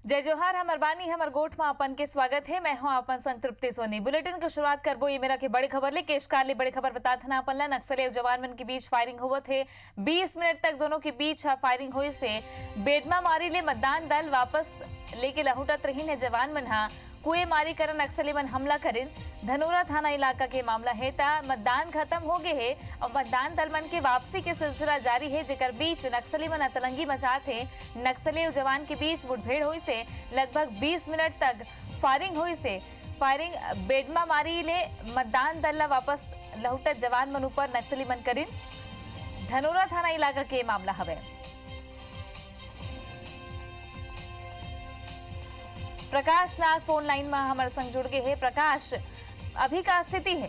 जय जोहार हमर बानी हमर गोठ में अपन के स्वागत है। मैं हूं अपन संतृप्ति सोनी। बुलेटिन की शुरुआत करबो ये मेरा के बड़ी खबर ले केशकाल ले बड़ी खबर बता था अपन ला नक्सली और जवान मन के बीच फायरिंग हुआ थे। 20 मिनट तक दोनों के बीच फायरिंग हुई से बेडमा मारी ले मतदान दल वापस लेके लहुटत रही ने जवान मन हा कुए मारी कर नक्सली मन हमला करिन। धनोरा थाना इलाका के मामला है ता मतदान खत्म हो गए है और मतदान दल मन के वापसी के सिलसिला जारी है जेकर बीच नक्सली मन अतलंगी मचात है। नक्सली और जवान के बीच मुठभेड़ हुई से लगभग 20 मिनट तक फायरिंग हुई से बेडमा मारी ले मतदान दल ला वापस लहुटत जवान मन ऊपर नक्सली मन करिन। धनोरा थाना इलाका के मामला हवे। प्रकाश नाग फोन लाइन में हमारे संग जुड़ गए हैं। प्रकाश, अभी का स्थिति है?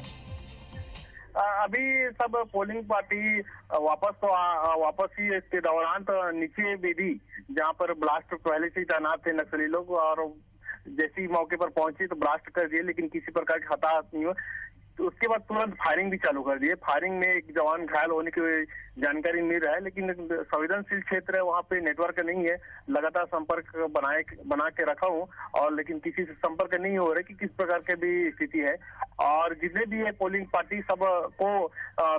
अभी सब पोलिंग पार्टी वापस ही इसके दौरान तो नीचे बेदी जहां पर ब्लास्ट पहले से ही तैनात थे नक्सली लोग और जैसे ही मौके पर पहुंचे तो ब्लास्ट कर दिए, लेकिन किसी प्रकार की हताहत नहीं हुआ। तो उसके बाद तुरंत फायरिंग भी चालू कर दिए। फायरिंग में एक जवान घायल होने की जानकारी मिल रहा है, लेकिन संवेदनशील क्षेत्र है, वहाँ पे नेटवर्क नहीं है। लगातार संपर्क बना के रखा हूँ और लेकिन किसी से संपर्क नहीं हो रहा कि किस प्रकार की भी स्थिति है। और जितने भी है पोलिंग पार्टी सब को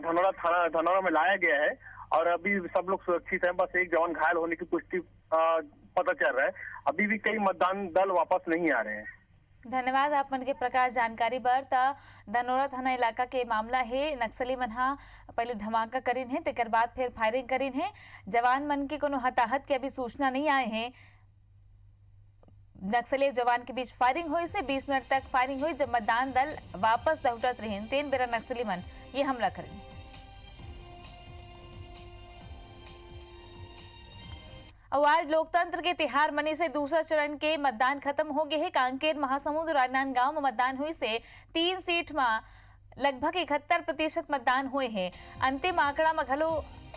धनोरा में लाया गया है और अभी सब लोग सुरक्षित हैं। बस एक जवान घायल होने की पुष्टि पता चल रहा है। अभी भी कई मतदान दल वापस नहीं आ रहे हैं। धन्यवाद आप मन के प्रकाश जानकारी पर। धनोरा थाना इलाका के मामला है। नक्सली मन हा पहले धमाका करीन है तेकर बाद फिर फायरिंग करीन है। जवान मन के कोनो हताहत के अभी सूचना नहीं आए हैं। नक्सली जवान के बीच फायरिंग हुई से 20 मिनट तक फायरिंग हुई। जब मतदान दल वापस लहुटत रहे तेन बेरा नक्सली मन ये हमला करें। और आज लोकतंत्र के तिहार मनी से दूसरा चरण के मतदान खत्म हो गए हैं। कांकेर, महासमुंद और राजनांदगांव में मतदान हुई से 3 सीट में लगभग 71% मतदान हुए हैं। अंतिम आंकड़ा में घलो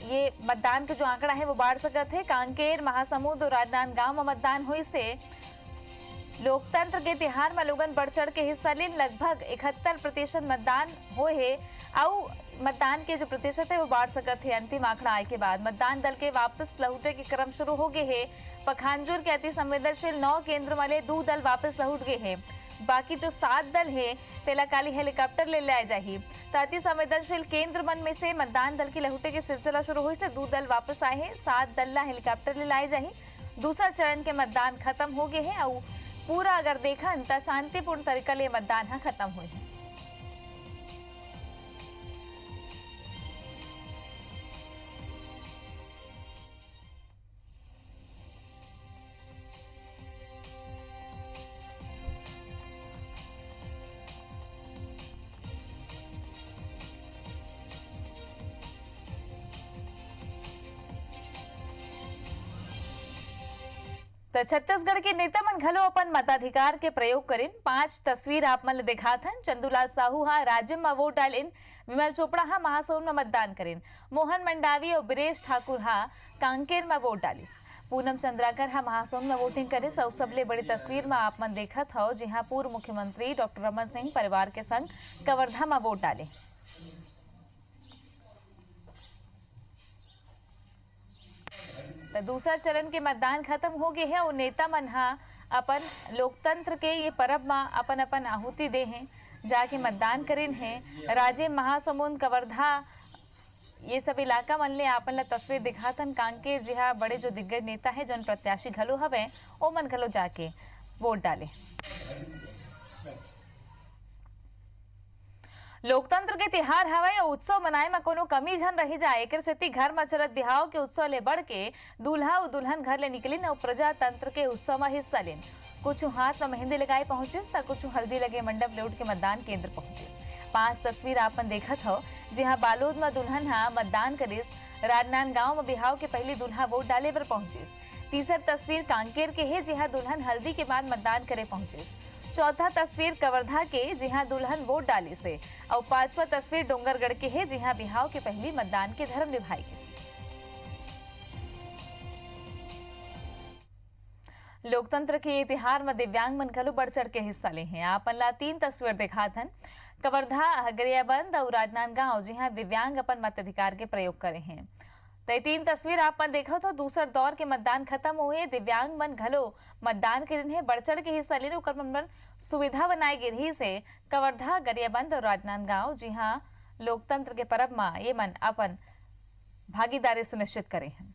ये मतदान का जो आंकड़ा है वो बढ़ सकता है। कांकेर, महासमुंद और राजनांदगांव में मतदान हुई से लोकतंत्र के तिहार में लोगन बढ़ चढ़ के हिस्सा ले लगभग 71% मतदान हुए है और मतदान के जो प्रतिशत है वो बढ़ सकते हैं। अंतिम आंकड़ा आए के बाद मतदान दल के वापस लहुटे के क्रम शुरू हो गए हैं। पखानजूर के अति संवेदनशील 9 केंद्र वाले 2 दल वापस लहुट गए हैं। बाकी जो 7 दल है तेलाकाली हेलीकॉप्टर ले लाए जाए तो अति संवेदनशील केंद्र मन में से मतदान दल के लहुटे के सिलसिला शुरू हुई से 2 दल वापस आए हैं। 7 दल ला हेलीकॉप्टर ले लाए जाए। दूसरा चरण के मतदान खत्म हो गए हैं और पूरा अगर देखा तो शांतिपूर्ण तरीका ले मतदान खत्म हुए हैं। तो छत्तीसगढ़ के नेता मन घलो अपन मताधिकार के प्रयोग करें। 5 तस्वीर आप मन दिखा था। चंदूलाल साहू हा राज्य में वोट डालेन। विमल चोपड़ा हा महासौन में मतदान करें। मोहन मंडावी और ब्रिजेश ठाकुर हा कांकेर में वोट डालिस। पूनम चंद्राकर हा महासौन में वोटिंग करे। सबले बड़ी तस्वीर में आप मन देखा था जहां पूर्व मुख्यमंत्री डॉक्टर रमन सिंह परिवार के संग कवर्धा में वोट डाले। दूसरा चरण के मतदान खत्म हो गए हैं और नेता मन हा अपन लोकतंत्र के ये पर्व में अपन अपन आहुति दे हैं जाके मतदान करें हैं। राजे, महासमुंद, कवर्धा ये सब इलाका मन ले आपन ला तस्वीर दिखातन। कांकेर जिहा बड़े जो दिग्गज नेता है जौन प्रत्याशी घलो हवे ओ मन घलो जाके वोट डाले। लोकतंत्र के तिहार हवाए और उत्सव मनाए में कोनो कमी झन रही जाए एक सेती घर में चलत बिहाव के उत्सव ले बढ़ के दूल्हा और दुल्हन घर ले निकलिन और प्रजातंत्र के उत्सव में हिस्सा लेन। कुछ हाथ में मेहंदी लगाए पहुंचिस तो कुछ हल्दी लगे मंडप ले उठ के मतदान केंद्र पहुंचिस। 5 तस्वीर आपन देखत हो जहां बालोद में दुल्हन हा मतदान करिस। राजनांदगांव में बिहाव के पहली दुल्हा वोट डाले पर पहुंचिस। तीसर तस्वीर कांकेर के है जहां दुल्हन हल्दी के बाद मतदान करे पहुंचिस। चौथा तस्वीर कवर्धा के जहां दुल्हन वोट डाली से और 5वां तस्वीर डोंगरगढ़ के है जहां बिहाव के पहली मतदान के धर्म निभाई। लोकतंत्र के इतिहास में दिव्यांग मन घलो बढ़ चढ़ के हिस्सा ले हैं। आपन ला 3 तस्वीर दिखा थन। कवर्धा, गरियाबंद और राजनांदगांव जहां दिव्यांग अपन मताधिकार के प्रयोग करे हैं। तो ये 3 तस्वीर आप मन देखो तो दूसर दौर के मतदान खत्म हुए दिव्यांग मन घलो मतदान के दिन बढ़ चढ़ के हिस्सा ले ओकर मन सुविधा बनाए गे रही से कवर्धा गरियाबंद और राजनांदगांव जी हाँ लोकतंत्र के परब में ये मन अपन भागीदारी सुनिश्चित करे हैं।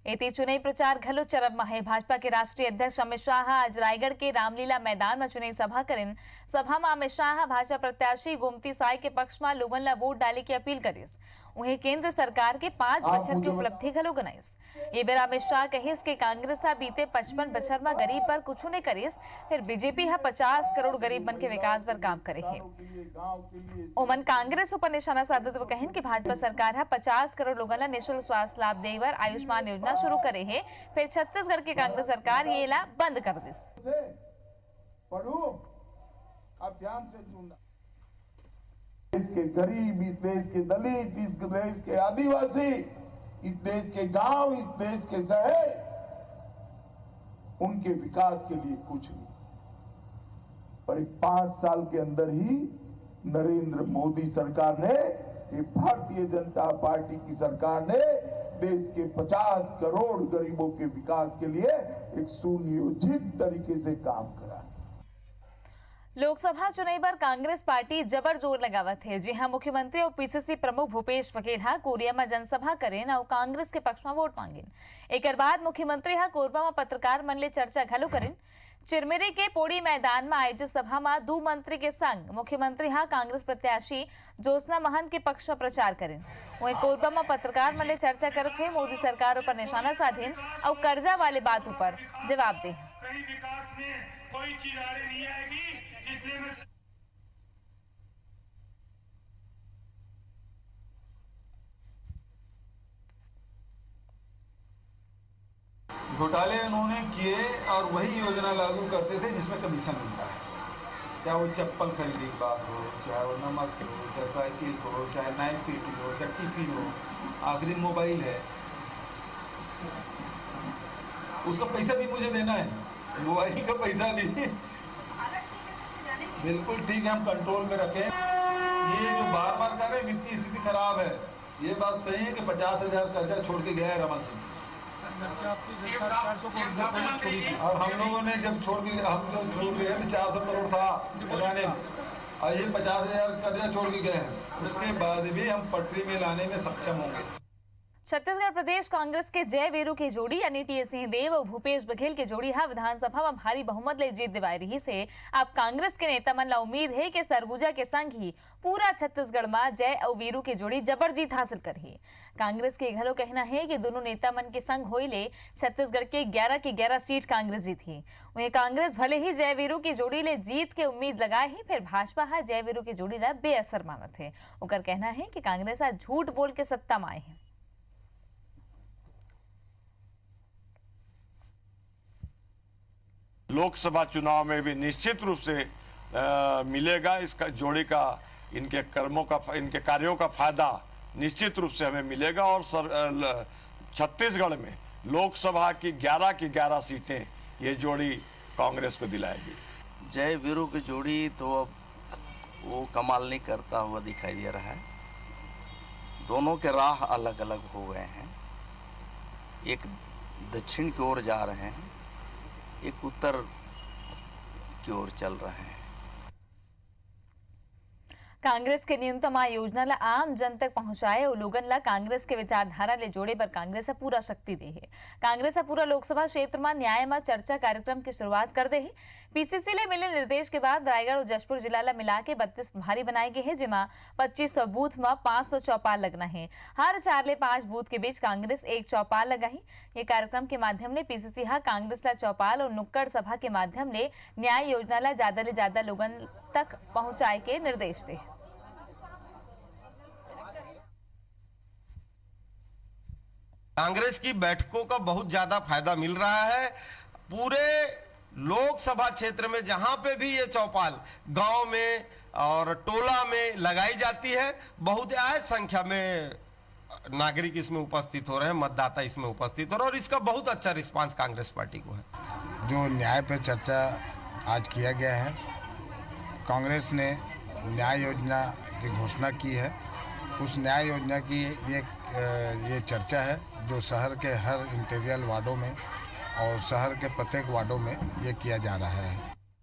एती चुनावी प्रचार घलो चरम में है। भाजपा के राष्ट्रीय अध्यक्ष अमित शाह आज रायगढ़ के रामलीला मैदान में चुनावी सभा करें। सभा में अमित शाह भाजपा प्रत्याशी गोमती साय के पक्ष में लोगन ला वोट डाले की अपील करीस। उन्हें केंद्र सरकार के 5 बछर की उपलब्धि घलो गनाईस। ये बेर अमित शाह कहिस कि कांग्रेस बीते 55 बछर में गरीब पर कुछ नहीं करीस, फिर बीजेपी 50 करोड़ गरीब मन के विकास पर काम करे है। ओमन कांग्रेस ऊपर निशाना साधत हुए कहें कि भाजपा सरकार 50 करोड़ लोगन ला निःशुल्क स्वास्थ्य लाभ देवर आयुष्मान योजना शुरू करे है, फिर छत्तीसगढ़ की कांग्रेस सरकार ये ला बंद कर दिस। आप ध्यान से सुनना, इस देश के गरीब, इस देश के दलित, इस देश के आदिवासी, इस देश के गांव, इस देश के शहर, उनके विकास के लिए कुछ नहीं। पर 5 साल के अंदर ही नरेंद्र मोदी सरकार ने, ये भारतीय जनता पार्टी की सरकार ने देश के 50 करोड़ गरीबों के विकास के लिए एक सुनियोजित तरीके से काम करा। लोकसभा चुनाव पर कांग्रेस पार्टी जबर जोर लगावत है। जी हाँ, मुख्यमंत्री और पीसीसी प्रमुख भूपेश बघेल कोरिया में जनसभा करें और कांग्रेस के पक्ष में वोट मांगे। एक बाद मुख्यमंत्री कोरबा में पत्रकार मन ले चर्चा घलो करें। चिरमिरी के पोड़ी मैदान में आयोजित सभा में 2 मंत्री के संग मुख्यमंत्री कांग्रेस प्रत्याशी ज्योत्सना महंत के पक्ष में प्रचार करें। वहीं कोरबा में पत्रकार मन ले चर्चा करते हुए मोदी सरकार पर निशाना साधें और कर्जा वाले बातों पर जवाब दें। कहीं विकास में कोई चीज आगे नहीं आएगी, इसलिए मैं घोटाले उन्होंने किए और वही योजना लागू करते थे जिसमें कमीशन मिलता है। चाहे वो चप्पल खरीदने की बात हो, चाहे वो नमक हो, चाहे साइकिल हो, चाहे नाइट पीटी हो, चाहे टिफिन हो, आखिरी मोबाइल है, उसका पैसा भी मुझे देना है, मोबाइल का पैसा भी। बिल्कुल ठीक है, हम कंट्रोल में रखें। ये जो बार बार कर रहे हैं वित्तीय स्थिति खराब है, ये बात सही है कि 50,000 कर्जा छोड़ के गया है रमन सिंह, और हम लोगों ने जब छोड़ गए थे 400 करोड़ था लगाने में, और ये 50,000 कर्जा छोड़ के गए हैं। उसके बाद भी हम पटरी में लाने में सक्षम होंगे। छत्तीसगढ़ प्रदेश कांग्रेस के जय वीरू की जोड़ी यानी टी.एस. सिंहदेव और भूपेश बघेल की जोड़ी विधानसभा में भारी बहुमत ले जीत दिवाई रही से अब कांग्रेस के नेता मन ला उम्मीद है कि सरगुजा के संग ही पूरा छत्तीसगढ़ में जय और वीरू की जोड़ी जबर जीत हासिल करही। कांग्रेस के घलो कहना है कि दोनों नेता मन के संग होइले छत्तीसगढ़ के 11 की 11 सीट कांग्रेस जीती। वहीं कांग्रेस भले ही जय वीरू की जोड़ी ले जीत के उम्मीद लगाए ही, फिर भाजपा जय वीरू की जोड़ी ला बेअसर मानत है। उनका कहना है कि कांग्रेस आज झूठ बोल के सत्ता में आए हैं। लोकसभा चुनाव में भी निश्चित रूप से मिलेगा इसका जोड़ी का, इनके कर्मों का, इनके कार्यों का फायदा निश्चित रूप से हमें मिलेगा। और छत्तीसगढ़ में लोकसभा की 11 सीटें ये जोड़ी कांग्रेस को दिलाएगी। जय वीरू की जोड़ी तो अब वो कमाल नहीं करता हुआ दिखाई दे रहा है। दोनों के राह अलग अलग हो गए हैं, एक दक्षिण की ओर जा रहे हैं, एक उत्तर की ओर चल रहे हैं। कांग्रेस के न्यूनतम आय योजना ला आम जन तक पहुंचाए और लोगन ला कांग्रेस के विचारधारा ले जोड़े पर कांग्रेस पूरा शक्ति दे है। कांग्रेस पूरा लोकसभा क्षेत्र में न्याय में चर्चा कार्यक्रम की शुरुआत कर दे है। पीसीसी ले मिले निर्देश के बाद रायगढ़ और जशपुर जिला ला मिला के 32 भारी बनाए गए हैं, जिमा 2500 बूथ में 500 चौपाल लगना है। हर 4 ले 5 बूथ के बीच कांग्रेस एक चौपाल लगाई। ये कार्यक्रम के माध्यम ले पीसीसी कांग्रेस ला चौपाल और नुक्कड़ सभा के माध्यम ले न्याय योजना ला ज्यादा ले ज्यादा लोगन तक पहुंचाए के निर्देश दे। कांग्रेस की बैठकों का बहुत ज्यादा फायदा मिल रहा है। पूरे लोकसभा क्षेत्र में जहां पे भी ये चौपाल गांव में और टोला में लगाई जाती है, बहुत संख्या में नागरिक इसमें उपस्थित हो रहे हैं, मतदाता इसमें उपस्थित हो रहे हैं, और इसका बहुत अच्छा रिस्पांस कांग्रेस पार्टी को है। जो न्याय पे चर्चा आज किया गया है, कांग्रेस ने न्याय योजना की घोषणा की है। उस न्याय योजना की ये चर्चा है जो शहर के हर इंटीरियर वार्डों में और शहर के प्रत्येक वार्डों में ये किया जा रहा है।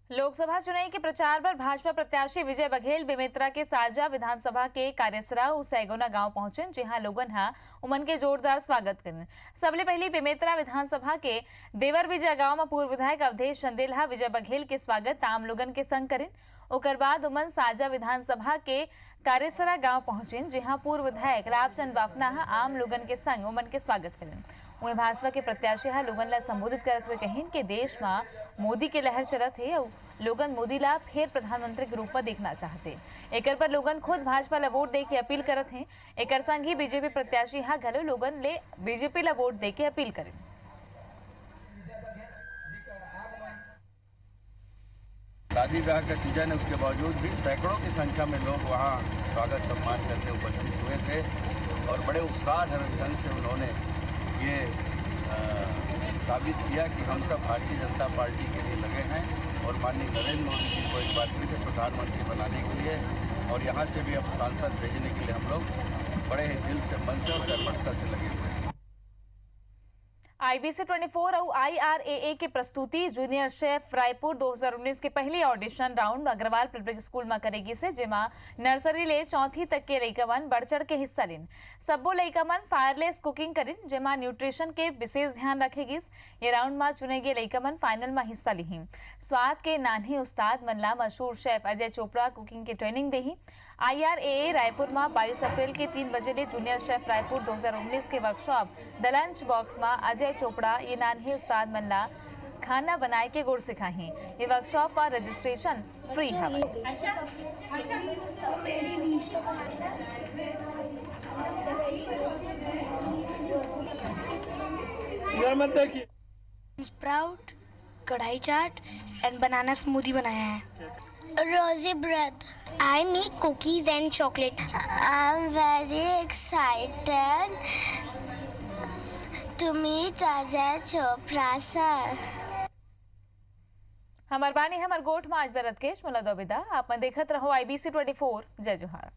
लोकसभा चुनाव के प्रचार पर भाजपा प्रत्याशी विजय बघेल बेमेतरा के साजा विधानसभा के कार्यसराव सैगोना गांव पहुंचे, जहां लोगन हा उमन के जोरदार स्वागत करें। सबले पहले बेमेतरा विधानसभा के देवर विजय गांव में पूर्व विधायक अवधेश चंदेल विजय बघेल के स्वागत आम लोगन के संग करें। ओकर बाद उमन साजा विधानसभा के कार्यसरा गांव पहुंचे, जहां पूर्व विधायक रामचंद बाफना आम लोगन के संग उमन के स्वागत करें। वहीं भाजपा के प्रत्याशी लोगन ला संबोधित करते हुए कहिन कि देश में मोदी के लहर चलत है और लोगन मोदी ला फिर प्रधानमंत्री के रूप में देखना चाहते। एकर पर लोगन खुद भाजपा ला वोट दे के अपील करत हैं। एकर संग ही बीजेपी प्रत्याशी घलो लोगन ले बीजेपी ला वोट दे के अपील करें। शादी ब्याह का सीजन है, उसके बावजूद भी सैकड़ों की संख्या में लोग वहाँ स्वागत सम्मान करने उपस्थित हुए थे और बड़े उत्साह ढंग से उन्होंने ये साबित किया कि हम सब भारतीय जनता पार्टी के लिए लगे हैं और माननीय नरेंद्र मोदी जी को एक बार फिर से प्रधानमंत्री बनाने के लिए और यहाँ से भी अब सांसद भेजने के लिए हम लोग बड़े ही दिल से मन से और कर्मठता से लगे हुए हैं। IBC 24 और IRAA की प्रस्तुति जूनियर शेफ रायपुर 2019 के पहले audition round Agrawal public school में करेगी से, जेमा नर्सरी ले चौथी तक के लइकमन बढ़ चढ़ के हिस्सा लेन। सबो लइकमन फायरलेस कुकिंग करिन, जेमा न्यूट्रिशन के विशेष ध्यान रखेगी। ये राउंड में चुने गए लइकमन फाइनल में हिस्सा ली। स्वाद के नान्हे उस्ताद मनला मशहूर शेफ अजय चोपड़ा कुकिंग की ट्रेनिंग देही। IRAA रायपुर में 22 अप्रैल के 3 बजे ले जूनियर शेफ रायपुर 2019 के वर्कशॉप द लंच बॉक्स में अजय चोपड़ा ये नान्हे उस्ताद मनला खाना बनाए के गुर सिखाही। ये वर्कशॉप पर रजिस्ट्रेशन फ्री है। स्प्राउट, कढ़ाई चाट एंड बनाना स्मूदी बनाया है। Rosy bread. I make cookies and chocolate. I'm very excited to meet Ajay Chopra sir. हमार बानी हमार गोठ में आज बरत केश मुला दोबिदा आप देखत रहो IBC 24 जय जोहार।